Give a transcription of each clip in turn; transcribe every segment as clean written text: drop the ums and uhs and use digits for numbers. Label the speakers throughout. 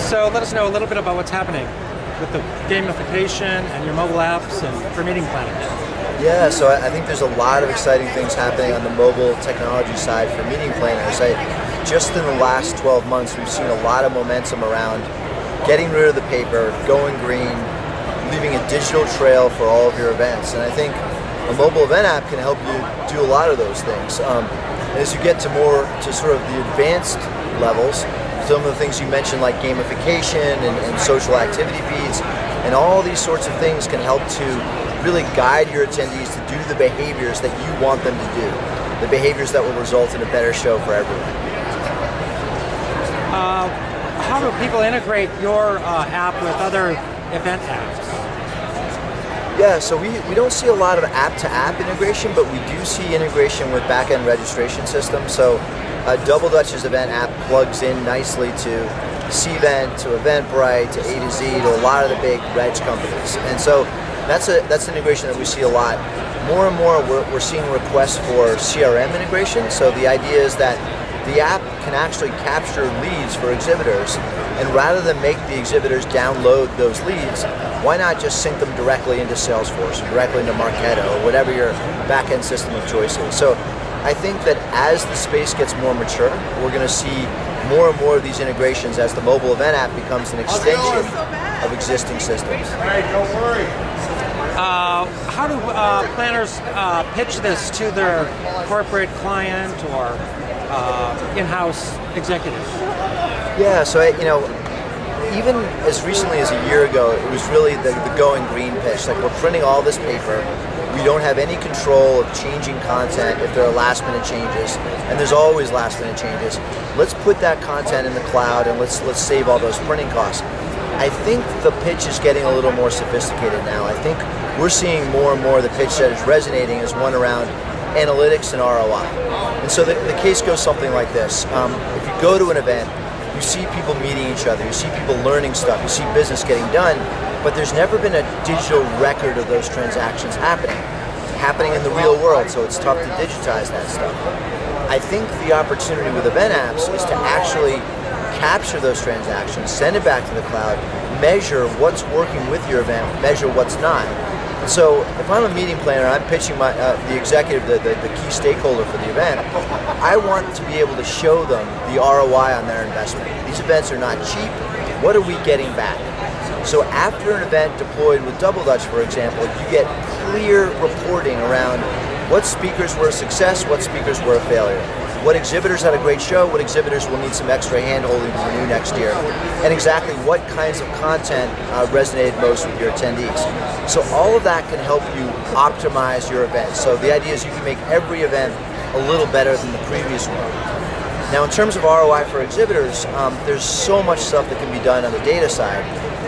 Speaker 1: So let us know a little bit about what's happening with the gamification and your mobile apps and for meeting planning.
Speaker 2: Yeah, so I think there's a lot of exciting things happening on the mobile technology side for meeting planners. Just in the last 12 months, we've seen a lot of momentum around getting rid of the paper, going green, leaving a digital trail for all of your events. And I think a mobile event app can help you do a lot of those things. As you get to sort of the advanced levels, some of the things you mentioned like gamification and social activity feeds, and all these sorts of things can help to really guide your attendees to do the behaviors that you want them to do, the behaviors that will result in a better show for everyone.
Speaker 1: How do people integrate your app with other event apps?
Speaker 2: Yeah, so we don't see a lot of app-to-app integration, but we do see integration with back-end registration systems. So DoubleDutch's event app plugs in nicely to Cvent, to Eventbrite, to A to Z, to a lot of the big reg companies. And so that's an integration that we see a lot. More and more we're seeing requests for CRM integration. So the idea is that the app can actually capture leads for exhibitors, and rather than make the exhibitors download those leads, why not just sync them directly into Salesforce or directly into Marketo or whatever your back-end system of choice is. So I think that as the space gets more mature, we're going to see more and more of these integrations as the mobile event app becomes an extension of existing systems.
Speaker 3: Hey, don't worry.
Speaker 1: How do planners pitch this to their corporate client or in-house executives?
Speaker 2: Yeah, so even as recently as a year ago, it was really the going green pitch. Like, we're printing all this paper, we don't have any control of changing content if there are last minute changes, and there's always last minute changes. Let's put that content in the cloud and let's save all those printing costs. I think the pitch is getting a little more sophisticated now. I think we're seeing more and more the pitch that is resonating is one around analytics and ROI. And so the case goes something like this. If you go to an event, you see people meeting each other, you see people learning stuff, you see business getting done, but there's never been a digital record of those transactions happening in the real world, so it's tough to digitize that stuff. I think the opportunity with event apps is to actually capture those transactions, send it back to the cloud, measure what's working with your event, measure what's not. So if I'm a meeting planner, I'm pitching the executive, the key stakeholder for the event, I want to be able to show them the ROI on their investment. These events are not cheap. What are we getting back? So after an event deployed with DoubleDutch, for example, you get clear reporting around what speakers were a success, what speakers were a failure, what exhibitors had a great show, what exhibitors will need some extra hand-holding to renew next year, and exactly what kinds of content resonated most with your attendees. So all of that can help you optimize your event. So the idea is you can make every event a little better than the previous one. Now in terms of ROI for exhibitors, there's so much stuff that can be done on the data side.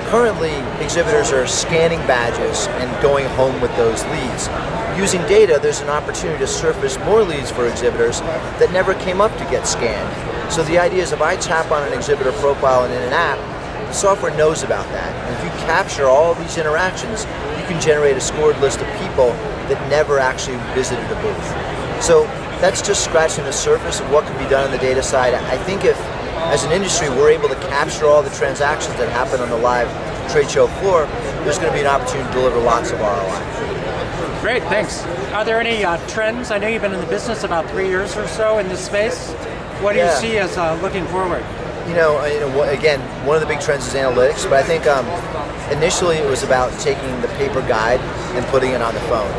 Speaker 2: Currently, exhibitors are scanning badges and going home with those leads. Using data, there's an opportunity to surface more leads for exhibitors that never came up to get scanned. So the idea is if I tap on an exhibitor profile and in an app, the software knows about that. And if you capture all of these interactions, you can generate a scored list of people that never actually visited a booth. So that's just scratching the surface of what can be done on the data side. I think if, as an industry, we're able to capture all the transactions that happen on the live trade show floor, there's going to be an opportunity to deliver lots of ROI.
Speaker 1: Great, thanks. Are there any trends? I know you've been in the business about 3 years or so in this space. What do you see as looking forward?
Speaker 2: Again, one of the big trends is analytics, but I think initially it was about taking the paper guide and putting it on the phone.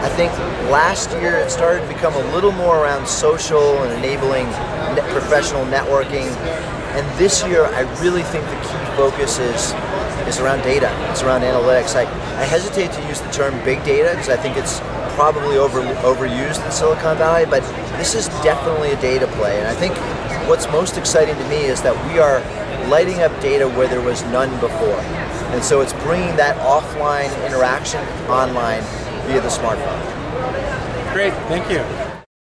Speaker 2: I think last year it started to become a little more around social and enabling professional networking. And this year I really think the key focus is around data, it's around analytics. I hesitate to use the term big data because I think it's probably overused in Silicon Valley, but this is definitely a data play. And I think what's most exciting to me is that we are lighting up data where there was none before. And so it's bringing that offline interaction online via the smartphone.
Speaker 1: Great, thank you.